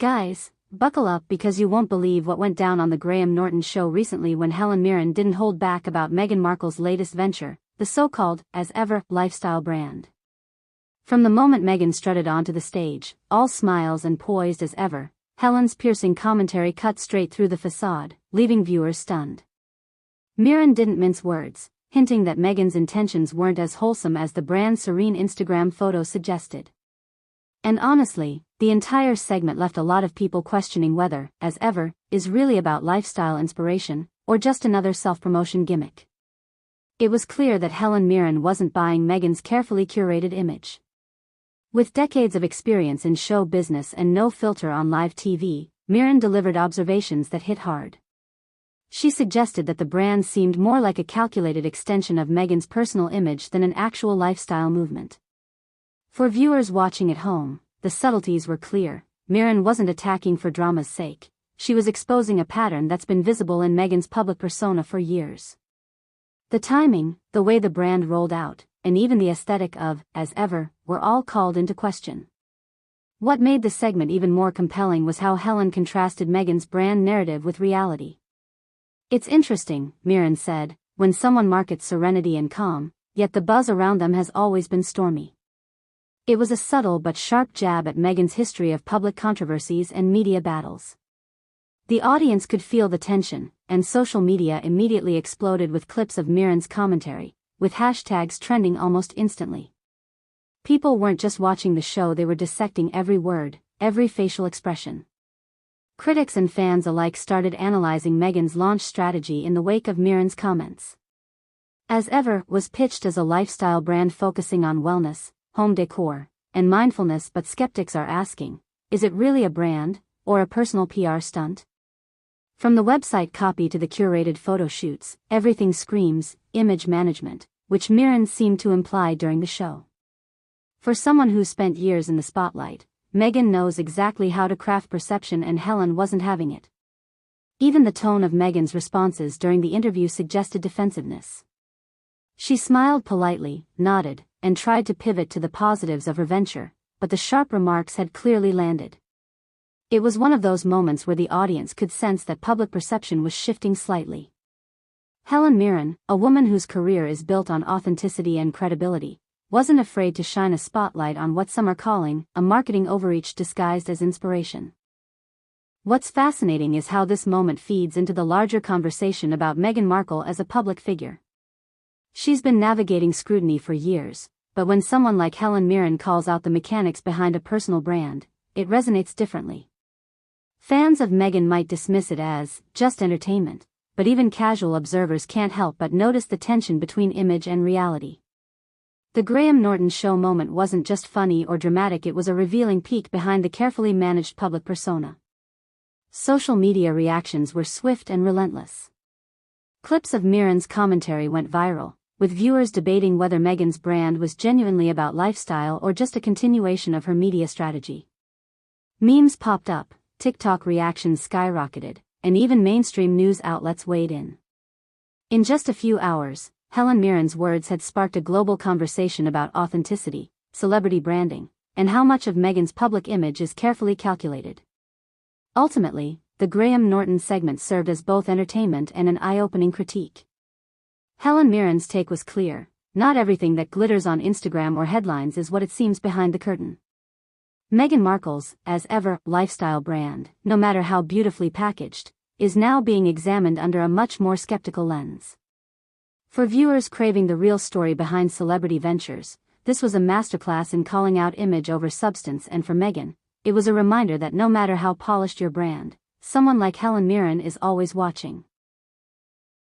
Guys, buckle up because you won't believe what went down on the Graham Norton Show recently when Helen Mirren didn't hold back about Meghan Markle's latest venture, the so-called, as ever, lifestyle brand. From the moment Meghan strutted onto the stage, all smiles and poised as ever, Helen's piercing commentary cut straight through the facade, leaving viewers stunned. Mirren didn't mince words, hinting that Meghan's intentions weren't as wholesome as the brand's serene Instagram photo suggested. And honestly, the entire segment left a lot of people questioning whether, as ever, is really about lifestyle inspiration, or just another self-promotion gimmick. It was clear that Helen Mirren wasn't buying Meghan's carefully curated image. With decades of experience in show business and no filter on live TV, Mirren delivered observations that hit hard. She suggested that the brand seemed more like a calculated extension of Meghan's personal image than an actual lifestyle movement. For viewers watching at home, the subtleties were clear. Mirren wasn't attacking for drama's sake. She was exposing a pattern that's been visible in Meghan's public persona for years. The timing, the way the brand rolled out, and even the aesthetic of, as ever, were all called into question. What made the segment even more compelling was how Helen contrasted Meghan's brand narrative with reality. "It's interesting," Mirren said, "when someone markets serenity and calm, yet the buzz around them has always been stormy." It was a subtle but sharp jab at Meghan's history of public controversies and media battles. The audience could feel the tension, and social media immediately exploded with clips of Mirren's commentary, with hashtags trending almost instantly. People weren't just watching the show, they were dissecting every word, every facial expression. Critics and fans alike started analyzing Meghan's launch strategy in the wake of Mirren's comments. As Ever was pitched as a lifestyle brand focusing on wellness, home decor, and mindfulness, but skeptics are asking, is it really a brand, or a personal PR stunt? From the website copy to the curated photo shoots, everything screams image management, which Mirren seemed to imply during the show. For someone who spent years in the spotlight, Meghan knows exactly how to craft perception, and Helen wasn't having it. Even the tone of Meghan's responses during the interview suggested defensiveness. She smiled politely, nodded, and tried to pivot to the positives of her venture, but the sharp remarks had clearly landed. It was one of those moments where the audience could sense that public perception was shifting slightly. Helen Mirren, a woman whose career is built on authenticity and credibility, wasn't afraid to shine a spotlight on what some are calling a marketing overreach disguised as inspiration. What's fascinating is how this moment feeds into the larger conversation about Meghan Markle as a public figure. She's been navigating scrutiny for years, but when someone like Helen Mirren calls out the mechanics behind a personal brand, it resonates differently. Fans of Meghan might dismiss it as just entertainment, but even casual observers can't help but notice the tension between image and reality. The Graham Norton Show moment wasn't just funny or dramatic, it was a revealing peek behind the carefully managed public persona. Social media reactions were swift and relentless. Clips of Mirren's commentary went viral, with viewers debating whether Meghan's brand was genuinely about lifestyle or just a continuation of her media strategy. Memes popped up, TikTok reactions skyrocketed, and even mainstream news outlets weighed in. In just a few hours, Helen Mirren's words had sparked a global conversation about authenticity, celebrity branding, and how much of Meghan's public image is carefully calculated. Ultimately, the Graham Norton segment served as both entertainment and an eye-opening critique. Helen Mirren's take was clear: not everything that glitters on Instagram or headlines is what it seems behind the curtain. Meghan Markle's, as ever, lifestyle brand, no matter how beautifully packaged, is now being examined under a much more skeptical lens. For viewers craving the real story behind celebrity ventures, this was a masterclass in calling out image over substance, and for Meghan, it was a reminder that no matter how polished your brand, someone like Helen Mirren is always watching.